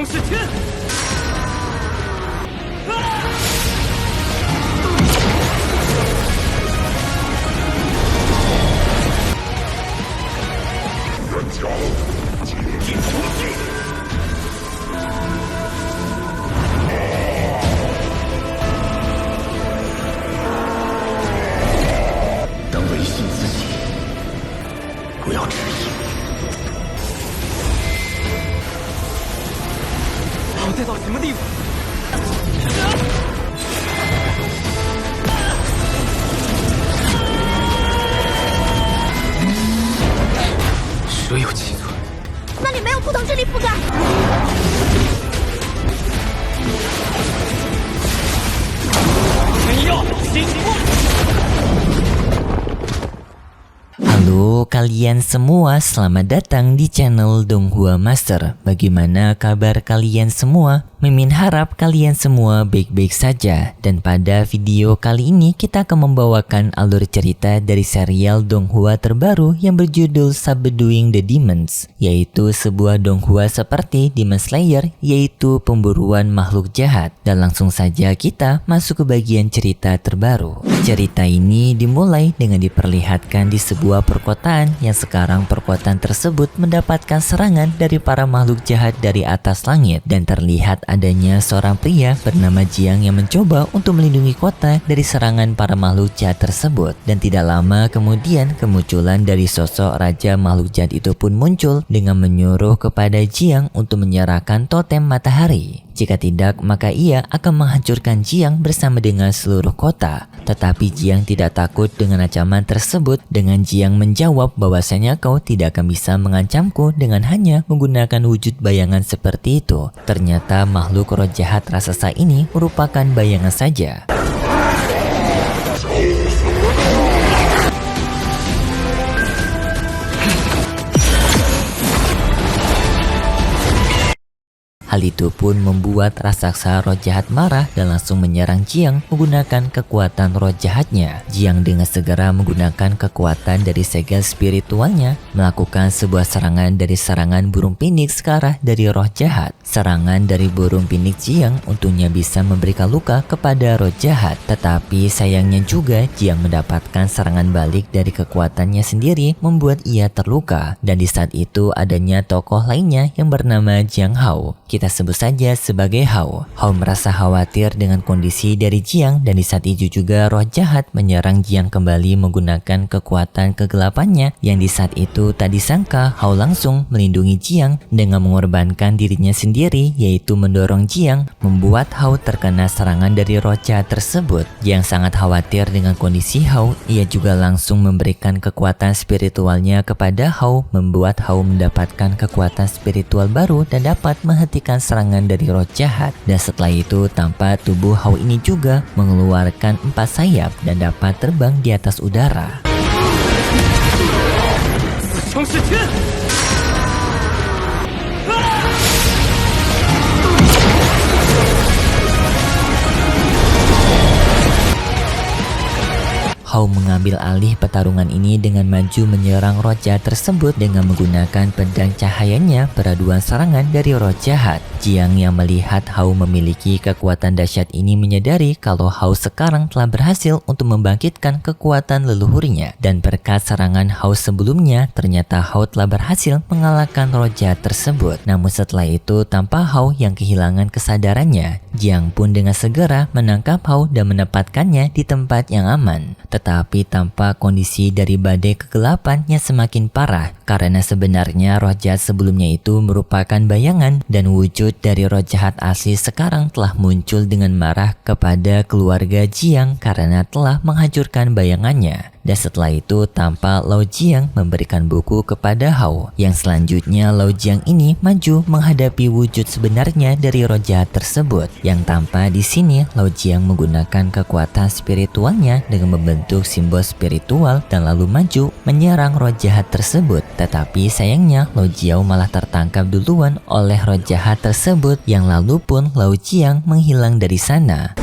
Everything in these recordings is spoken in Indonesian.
是天。当维系自己，不要迟疑。好在到什么地方？蛇有七寸，那里没有图腾之力覆盖。天耀星光。Halo kalian semua, selamat datang di channel Donghua Master. Bagaimana kabar kalian semua? Mimin harap kalian semua baik-baik saja. Dan pada video kali ini kita akan membawakan alur cerita dari serial Donghua terbaru yang berjudul Subduing the Demons, yaitu sebuah Donghua seperti Demon Slayer, yaitu pemburuan makhluk jahat. Dan langsung saja kita masuk ke bagian cerita terbaru. Cerita ini dimulai dengan diperlihatkan di sebuah perkotaan yang sekarang perkotaan tersebut mendapatkan serangan dari para makhluk jahat dari atas langit, dan terlihat adanya seorang pria bernama Jiang yang mencoba untuk melindungi kota dari serangan para makhluk jahat tersebut. Dan tidak lama kemudian kemunculan dari sosok raja makhluk jahat itu pun muncul dengan menyuruh kepada Jiang untuk menyerahkan totem matahari. Jika tidak, maka ia akan menghancurkan Jiang bersama dengan seluruh kota. Tetapi Jiang tidak takut dengan ancaman tersebut. Dengan Jiang menjawab bahwasanya kau tidak akan bisa mengancamku dengan hanya menggunakan wujud bayangan seperti itu. Ternyata makhluk roh jahat raksasa ini merupakan bayangan saja. Hal itu pun membuat raksasa roh jahat marah dan langsung menyerang Jiang menggunakan kekuatan roh jahatnya. Jiang dengan segera menggunakan kekuatan dari segel spiritualnya melakukan sebuah serangan dari serangan burung phoenix ke arah dari roh jahat. Serangan dari burung phoenix Jiang untungnya bisa memberikan luka kepada roh jahat, tetapi sayangnya juga Jiang mendapatkan serangan balik dari kekuatannya sendiri membuat ia terluka. Dan di saat itu adanya tokoh lainnya yang bernama Jiang Hao. Kita sebut saja sebagai Hao. Hao merasa khawatir dengan kondisi dari Jiang, dan di saat itu juga roh jahat menyerang Jiang kembali menggunakan kekuatan kegelapannya, yang di saat itu tak disangka Hao langsung melindungi Jiang dengan mengorbankan dirinya sendiri, yaitu mendorong Jiang, membuat Hao terkena serangan dari roh jahat tersebut. Jiang sangat khawatir dengan kondisi Hao. Ia juga langsung memberikan kekuatan spiritualnya kepada Hao, membuat Hao mendapatkan kekuatan spiritual baru dan dapat menghentikan serangan dari roh jahat. Dan setelah itu tampak tubuh Hao ini juga mengeluarkan 4 sayap dan dapat terbang di atas udara. Hao mengambil alih pertarungan ini dengan maju menyerang roh jahat tersebut dengan menggunakan pedang cahayanya beraduan serangan dari roh jahat. Jiang yang melihat Hao memiliki kekuatan dahsyat ini menyadari kalau Hao sekarang telah berhasil untuk membangkitkan kekuatan leluhurnya, dan berkat serangan Hao sebelumnya ternyata Hao telah berhasil mengalahkan roh jahat tersebut. Namun setelah itu tampak Hao yang kehilangan kesadarannya. Jiang pun dengan segera menangkap Hao dan menempatkannya di tempat yang aman. Tetapi tampak kondisi dari badai kegelapan yang semakin parah, karena sebenarnya roh jahat sebelumnya itu merupakan bayangan, dan wujud dari roh jahat asli sekarang telah muncul dengan marah kepada keluarga Jiang karena telah menghancurkan bayangannya. Dan setelah itu tampak Lao Jiang memberikan buku kepada Hao. Yang selanjutnya Lao Jiang ini maju menghadapi wujud sebenarnya dari roh jahat tersebut. Yang tampak di sini Lao Jiang menggunakan kekuatan spiritualnya dengan membentuk simbol spiritual dan lalu maju menyerang roh jahat tersebut. Tetapi sayangnya Lao Jiao malah tertangkap duluan oleh roh jahat tersebut, yang lalu pun Lao Jiang menghilang dari sana.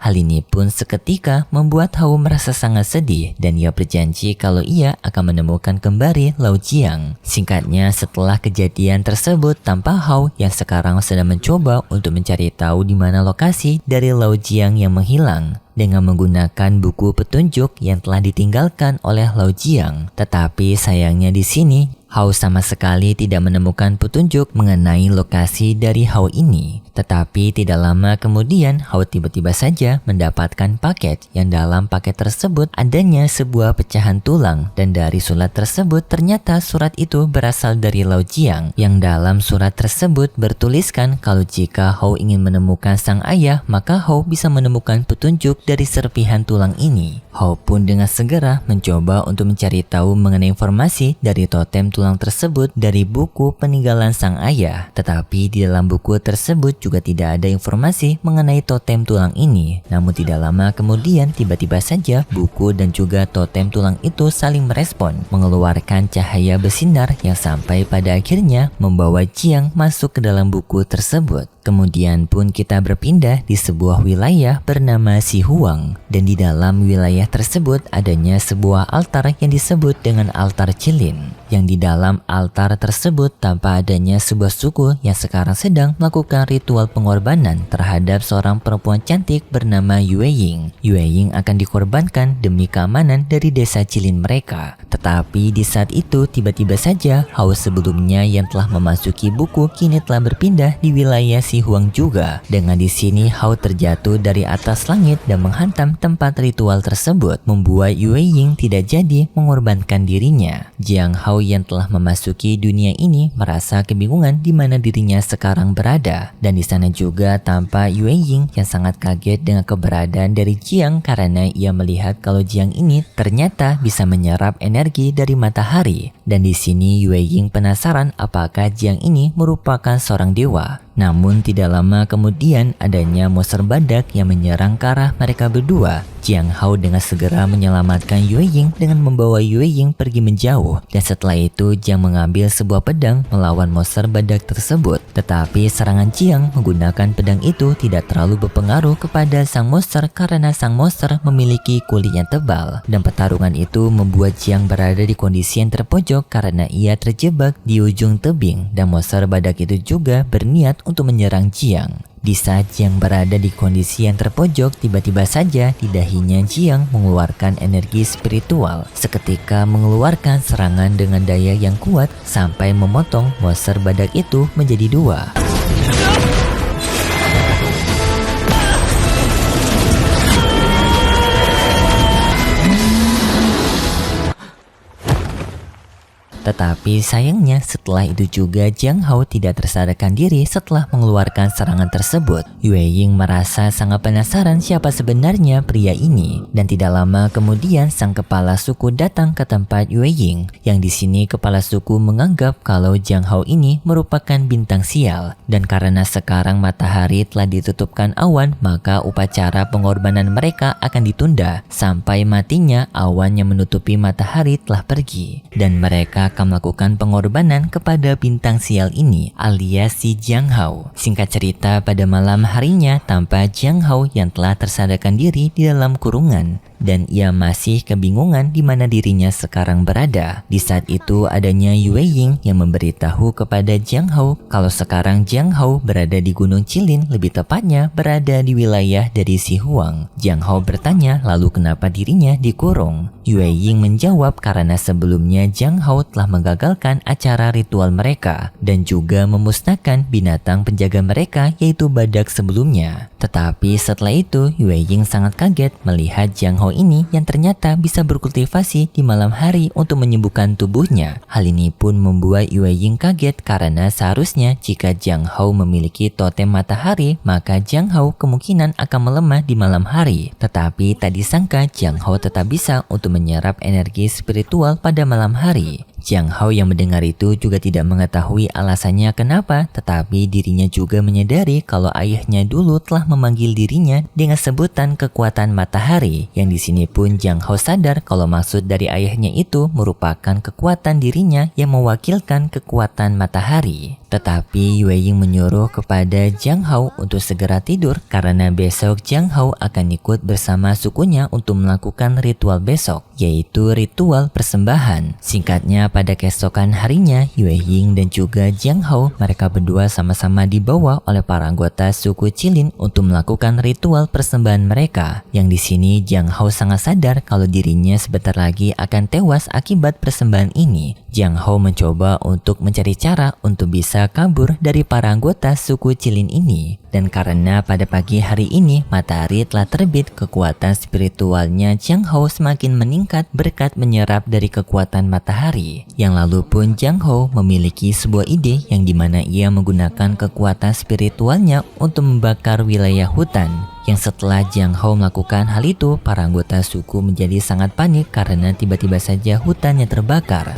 Hal ini pun seketika membuat Hao merasa sangat sedih dan ia berjanji kalau ia akan menemukan kembali Lao Jiang. Singkatnya, setelah kejadian tersebut, tampak Hao yang sekarang sedang mencoba untuk mencari tahu di mana lokasi dari Lao Jiang yang menghilang dengan menggunakan buku petunjuk yang telah ditinggalkan oleh Lao Jiang. Tetapi sayangnya di sini Hao sama sekali tidak menemukan petunjuk mengenai lokasi dari Hao ini. Tetapi tidak lama kemudian Hao tiba-tiba saja mendapatkan paket yang dalam paket tersebut adanya sebuah pecahan tulang, dan dari surat tersebut ternyata surat itu berasal dari Lao Jiang, yang dalam surat tersebut bertuliskan kalau jika Hao ingin menemukan sang ayah maka Hao bisa menemukan petunjuk dari serpihan tulang ini. Hao pun dengan segera mencoba untuk mencari tahu mengenai informasi dari totem tulang tersebut dari buku peninggalan sang ayah. Tetapi di dalam buku tersebut juga tidak ada informasi mengenai totem tulang ini. Namun tidak lama kemudian tiba-tiba saja buku dan juga totem tulang itu saling merespon, mengeluarkan cahaya bersinar yang sampai pada akhirnya membawa Jiang masuk ke dalam buku tersebut. Kemudian pun kita berpindah di sebuah wilayah bernama Si Huang, dan di dalam wilayah tersebut adanya sebuah altar yang disebut dengan altar Cilin. Yang di dalam altar tersebut tampak adanya sebuah suku yang sekarang sedang melakukan ritual pengorbanan terhadap seorang perempuan cantik bernama Yue Ying. Yue Ying akan dikorbankan demi keamanan dari desa Cilin mereka. Tetapi di saat itu tiba-tiba saja Hao sebelumnya yang telah memasuki buku kini telah berpindah di wilayah Si Huang juga. Dengan di sini Hao terjatuh dari atas langit dan menghantam tempat ritual tersebut, membuat Yue Ying tidak jadi mengorbankan dirinya. Jiang Hao yang telah memasuki dunia ini merasa kebingungan di mana dirinya sekarang berada, dan di sana juga tampak Yue Ying yang sangat kaget dengan keberadaan dari Jiang karena ia melihat kalau Jiang ini ternyata bisa menyerap energi dari matahari. Dan di sini Yue Ying penasaran apakah Jiang ini merupakan seorang dewa. Namun tidak lama kemudian adanya monster badak yang menyerang ke arah mereka berdua. Jiang Hao dengan segera menyelamatkan Yue Ying dengan membawa Yue Ying pergi menjauh, dan setelah itu Jiang mengambil sebuah pedang melawan monster badak tersebut. Tetapi serangan Jiang menggunakan pedang itu tidak terlalu berpengaruh kepada sang monster karena sang monster memiliki kulit yang tebal, dan pertarungan itu membuat Jiang berada di kondisi yang terpojok karena ia terjebak di ujung tebing, dan monster badak itu juga berniat untuk menyerang Jiang. Di saat Jiang berada di kondisi yang terpojok, tiba-tiba saja di dahinya Jiang mengeluarkan energi spiritual. Seketika mengeluarkan serangan dengan daya yang kuat sampai memotong monster badak itu menjadi dua. Tetapi sayangnya setelah itu juga Jiang Hao tidak tersadarkan diri setelah mengeluarkan serangan tersebut. Yue Ying merasa sangat penasaran siapa sebenarnya pria ini, dan tidak lama kemudian sang kepala suku datang ke tempat Yue Ying. Yang di sini kepala suku menganggap kalau Jiang Hao ini merupakan bintang sial, dan karena sekarang matahari telah ditutupkan awan, maka upacara pengorbanan mereka akan ditunda sampai matinya awan yang menutupi matahari telah pergi, dan mereka akan melakukan pengorbanan kepada bintang sial ini alias si Jiang Hao. Singkat cerita, pada malam harinya tampak Jiang Hao yang telah tersadarkan diri di dalam kurungan, dan ia masih kebingungan di mana dirinya sekarang berada. Di saat itu adanya Yue Ying yang memberitahu kepada Jiang Hao kalau sekarang Jiang Hao berada di Gunung Cilin, lebih tepatnya berada di wilayah dari Si Huang. Jiang Hao bertanya lalu kenapa dirinya dikurung. Yue Ying menjawab karena sebelumnya Jiang Hao telah menggagalkan acara ritual mereka dan juga memusnahkan binatang penjaga mereka yaitu badak sebelumnya. Tetapi setelah itu Yue Ying sangat kaget melihat Jiang Hao ini yang ternyata bisa berkultivasi di malam hari untuk menyembuhkan tubuhnya. Hal ini pun membuat Yue Ying kaget karena seharusnya jika Jiang Hao memiliki totem matahari maka Jiang Hao kemungkinan akan melemah di malam hari. Tetapi tak disangka Jiang Hao tetap bisa untuk menyerap energi spiritual pada malam hari. Jiang Hao yang mendengar itu juga tidak mengetahui alasannya kenapa, tetapi dirinya juga menyadari kalau ayahnya dulu telah memanggil dirinya dengan sebutan kekuatan matahari. Yang di sini pun Jiang Hao sadar kalau maksud dari ayahnya itu merupakan kekuatan dirinya yang mewakilkan kekuatan matahari. Tetapi Yue Ying menyuruh kepada Jiang Hao untuk segera tidur karena besok Jiang Hao akan ikut bersama sukunya untuk melakukan ritual besok, yaitu ritual persembahan. Singkatnya, pada keesokan harinya, Yue Ying dan juga Jiang Hao, mereka berdua sama-sama dibawa oleh para anggota suku Qilin untuk melakukan ritual persembahan mereka. Yang di sini Jiang Hao sangat sadar kalau dirinya sebentar lagi akan tewas akibat persembahan ini. Jiang Hao mencoba untuk mencari cara untuk bisa kabur dari para anggota suku Qilin ini. Dan karena pada pagi hari ini matahari telah terbit, kekuatan spiritualnya Jiang Hao semakin meningkat berkat menyerap dari kekuatan matahari. Yang lalu pun Jiang Hao memiliki sebuah ide yang dimana ia menggunakan kekuatan spiritualnya untuk membakar wilayah hutan. Yang setelah Jiang Hao melakukan hal itu, para anggota suku menjadi sangat panik karena tiba-tiba saja hutannya terbakar.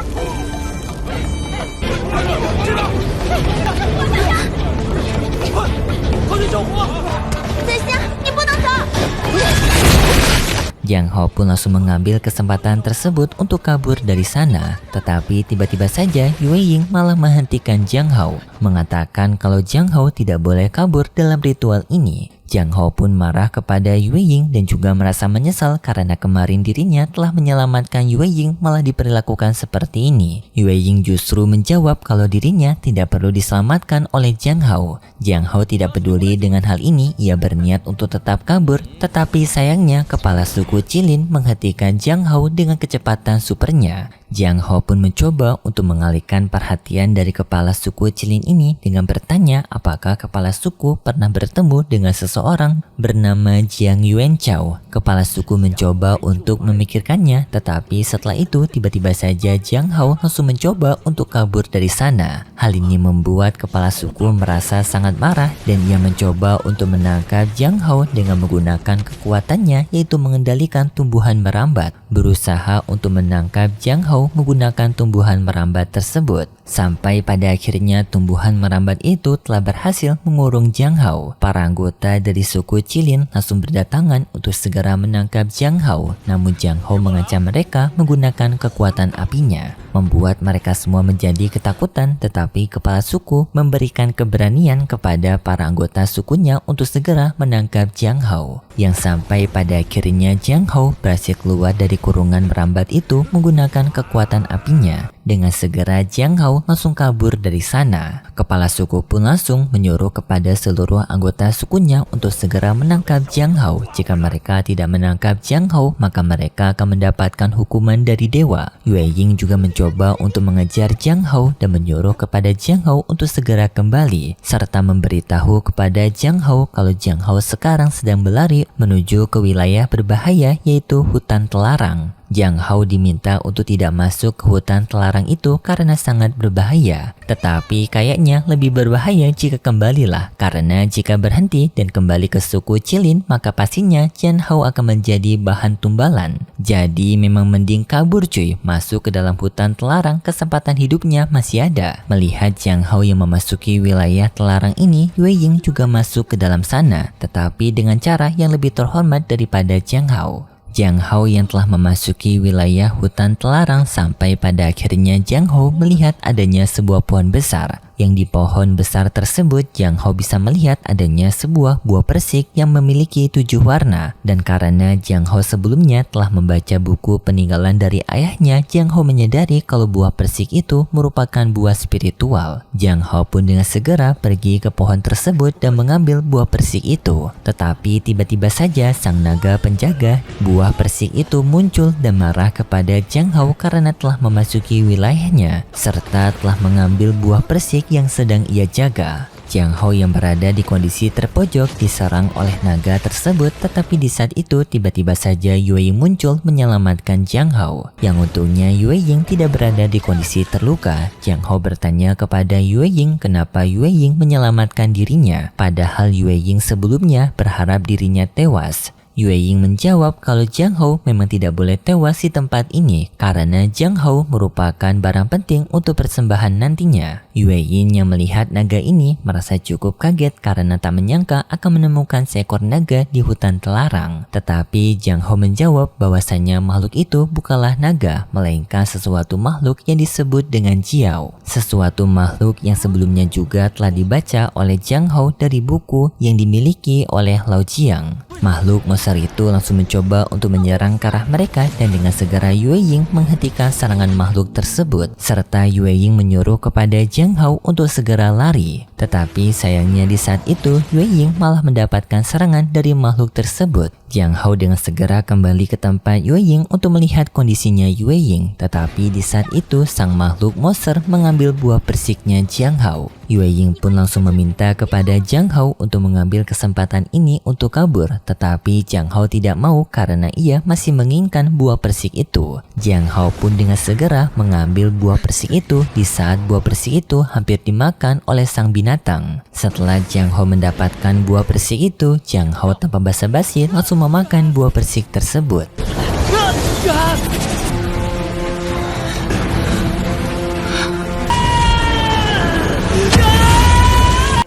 Jiang Hao pun langsung mengambil kesempatan tersebut untuk kabur dari sana. Tetapi tiba-tiba saja Yue Ying malah menghentikan Jiang Hao, mengatakan kalau Jiang Hao tidak boleh kabur dalam ritual ini. Jiang Hao pun marah kepada Yue Ying dan juga merasa menyesal karena kemarin dirinya telah menyelamatkan Yue Ying malah diperlakukan seperti ini. Yue Ying justru menjawab kalau dirinya tidak perlu diselamatkan oleh Jiang Hao. Jiang Hao tidak peduli dengan hal ini, ia berniat untuk tetap kabur. Tetapi sayangnya kepala suku Qilin menghentikan Jiang Hao dengan kecepatan supernya. Jiang Hao pun mencoba untuk mengalihkan perhatian dari kepala suku Qilin ini dengan bertanya apakah kepala suku pernah bertemu dengan seseorang bernama Jiang Yuanchao. Kepala suku mencoba untuk memikirkannya, tetapi setelah itu tiba-tiba saja Jiang Hao langsung mencoba untuk kabur dari sana. Hal ini membuat kepala suku merasa sangat marah dan ia mencoba untuk menangkap Jiang Hao dengan menggunakan kekuatannya, yaitu mengendalikan tumbuhan merambat. Berusaha untuk menangkap Jiang Hao menggunakan tumbuhan merambat tersebut. Sampai pada akhirnya tumbuhan merambat itu telah berhasil mengurung Jiang Hao. Para anggota dari suku Qilin langsung berdatangan untuk segera menangkap Jiang Hao. Namun Jiang Hao mengancam mereka menggunakan kekuatan apinya, membuat mereka semua menjadi ketakutan. Tetapi kepala suku memberikan keberanian kepada para anggota sukunya untuk segera menangkap Jiang Hao. Yang sampai pada akhirnya Jiang Hao berhasil keluar dari kurungan merambat itu menggunakan kekuatan apinya. Dengan segera Jiang Hao langsung kabur dari sana. Kepala suku pun langsung menyuruh kepada seluruh anggota sukunya untuk segera menangkap Jiang Hao. Jika mereka tidak menangkap Jiang Hao, maka mereka akan mendapatkan hukuman dari dewa. Yue Ying juga mencoba untuk mengejar Jiang Hao dan menyuruh kepada Jiang Hao untuk segera kembali, serta memberitahu kepada Jiang Hao kalau Jiang Hao sekarang sedang berlari menuju ke wilayah berbahaya, yaitu hutan telarang. Jiang Hao diminta untuk tidak masuk ke hutan telarang itu karena sangat berbahaya. Tetapi kayaknya lebih berbahaya jika kembalilah, karena jika berhenti dan kembali ke suku Qilin maka pastinya Jiang Hao akan menjadi bahan tumbalan. Jadi memang mending kabur cuy, masuk ke dalam hutan telarang, kesempatan hidupnya masih ada. Melihat Jiang Hao yang memasuki wilayah telarang ini, Yue Ying juga masuk ke dalam sana, tetapi dengan cara yang lebih terhormat daripada Jiang Hao. Jiang Hao yang telah memasuki wilayah hutan telarang sampai pada akhirnya Jiang Hao melihat adanya sebuah pohon besar. Yang di pohon besar tersebut Jiang Hao bisa melihat adanya sebuah buah persik yang memiliki 7 warna. Dan karena Jiang Hao sebelumnya telah membaca buku peninggalan dari ayahnya, Jiang Hao menyadari kalau buah persik itu merupakan buah spiritual. Jiang Hao pun dengan segera pergi ke pohon tersebut dan mengambil buah persik itu. Tetapi tiba-tiba saja sang naga penjaga buah persik itu muncul dan marah kepada Jiang Hao karena telah memasuki wilayahnya serta telah mengambil buah persik yang sedang ia jaga. Jiang Hao yang berada di kondisi terpojok diserang oleh naga tersebut, tetapi di saat itu tiba-tiba saja Yue Ying muncul menyelamatkan Jiang Hao. Yang untungnya Yue Ying tidak berada di kondisi terluka. Jiang Hao bertanya kepada Yue Ying kenapa Yue Ying menyelamatkan dirinya, padahal Yue Ying sebelumnya berharap dirinya tewas. Yue Ying menjawab kalau Jiang Hou memang tidak boleh tewas di tempat ini karena Jiang Hou merupakan barang penting untuk persembahan nantinya. Yue Ying yang melihat naga ini merasa cukup kaget karena tak menyangka akan menemukan seekor naga di hutan terlarang. Tetapi Jiang Hou menjawab bahwasanya makhluk itu bukanlah naga, melainkan sesuatu makhluk yang disebut dengan Jiao. Sesuatu makhluk yang sebelumnya juga telah dibaca oleh Jiang Hou dari buku yang dimiliki oleh Lao Jiang. Makhluk monster itu langsung mencoba untuk menyerang ke arah mereka dan dengan segera Yue Ying menghentikan serangan makhluk tersebut serta Yue Ying menyuruh kepada Jiang Hou untuk segera lari. Tetapi sayangnya di saat itu Yue Ying malah mendapatkan serangan dari makhluk tersebut. Jiang Hou dengan segera kembali ke tempat Yue Ying untuk melihat kondisinya Yue Ying. Tetapi di saat itu sang makhluk monster mengambil buah persiknya Jiang Hou. Yue Ying pun langsung meminta kepada Jiang Hou untuk mengambil kesempatan ini untuk kabur. Tetapi Jiang Hou tidak mau karena ia masih menginginkan buah persik itu. Jiang Hou pun dengan segera mengambil buah persik itu di saat buah persik itu hampir dimakan oleh sang binatang. Setelah Jiang Hou mendapatkan buah persik itu, Jiang Hou tanpa basa-basi langsung memakan buah persik tersebut.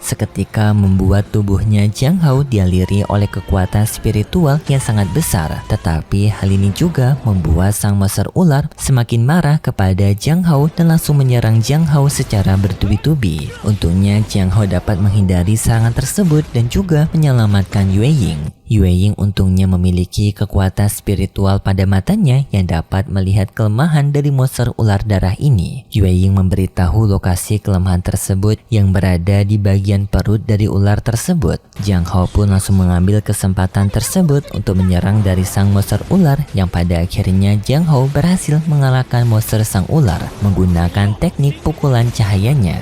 Seketika membuat tubuhnya Jiang Hou dialiri oleh kekuatan spiritual yang sangat besar. Tetapi hal ini juga membuat sang monster ular semakin marah kepada Jiang Hou dan langsung menyerang Jiang Hou secara bertubi-tubi. Untungnya Jiang Hou dapat menghindari serangan tersebut dan juga menyelamatkan Yue Ying. Yue Ying untungnya memiliki kekuatan spiritual pada matanya yang dapat melihat kelemahan dari monster ular darah ini. Yue Ying memberitahu lokasi kelemahan tersebut yang berada di bagian perut dari ular tersebut. Jiang Hou pun langsung mengambil kesempatan tersebut untuk menyerang dari sang monster ular yang pada akhirnya Jiang Hou berhasil mengalahkan monster sang ular menggunakan teknik pukulan cahayanya.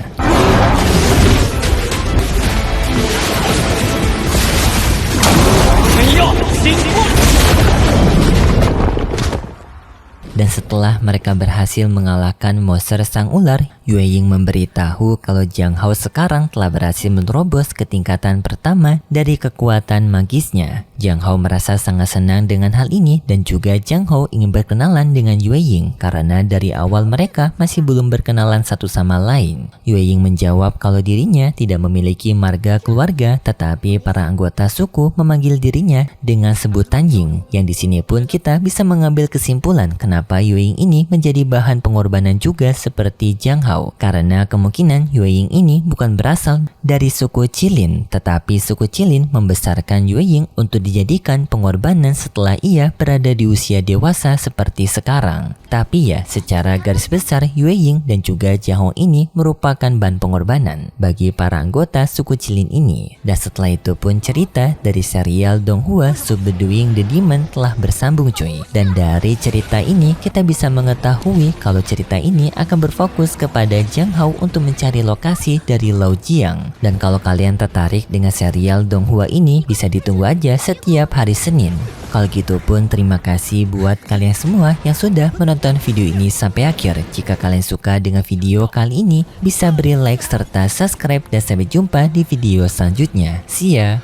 Dan setelah mereka berhasil mengalahkan monster sang ular, Yue Ying memberitahu kalau Jiang Hou sekarang telah berhasil menerobos ke tingkatan pertama dari kekuatan magisnya. Jiang Hou merasa sangat senang dengan hal ini dan juga Jiang Hou ingin berkenalan dengan Yue Ying karena dari awal mereka masih belum berkenalan satu sama lain. Yue Ying menjawab kalau dirinya tidak memiliki marga keluarga, tetapi para anggota suku memanggil dirinya dengan sebutan Ying. Yang di sini pun kita bisa mengambil kesimpulan kenapa Yue Ying ini menjadi bahan pengorbanan juga seperti Jiang Hou. Karena kemungkinan Yue Ying ini bukan berasal dari suku Qilin, tetapi suku Qilin membesarkan Yue Ying untuk dijadikan pengorbanan setelah ia berada di usia dewasa seperti sekarang. Tapi ya, secara garis besar Yue Ying dan juga Jiang Hou ini merupakan bahan pengorbanan bagi para anggota suku Qilin ini. Dan setelah itu pun cerita dari serial Donghua Subduing the Demon telah bersambung cuy. Dan dari cerita ini kita bisa mengetahui kalau cerita ini akan berfokus kepada Jiang Hou untuk mencari lokasi dari Lao Jiang. Dan kalau kalian tertarik dengan serial Donghua ini, bisa ditunggu aja setiap hari Senin. Kalau gitu pun terima kasih buat kalian semua yang sudah menonton video ini sampai akhir. Jika kalian suka dengan video kali ini, bisa beri like serta subscribe dan sampai jumpa di video selanjutnya. See ya!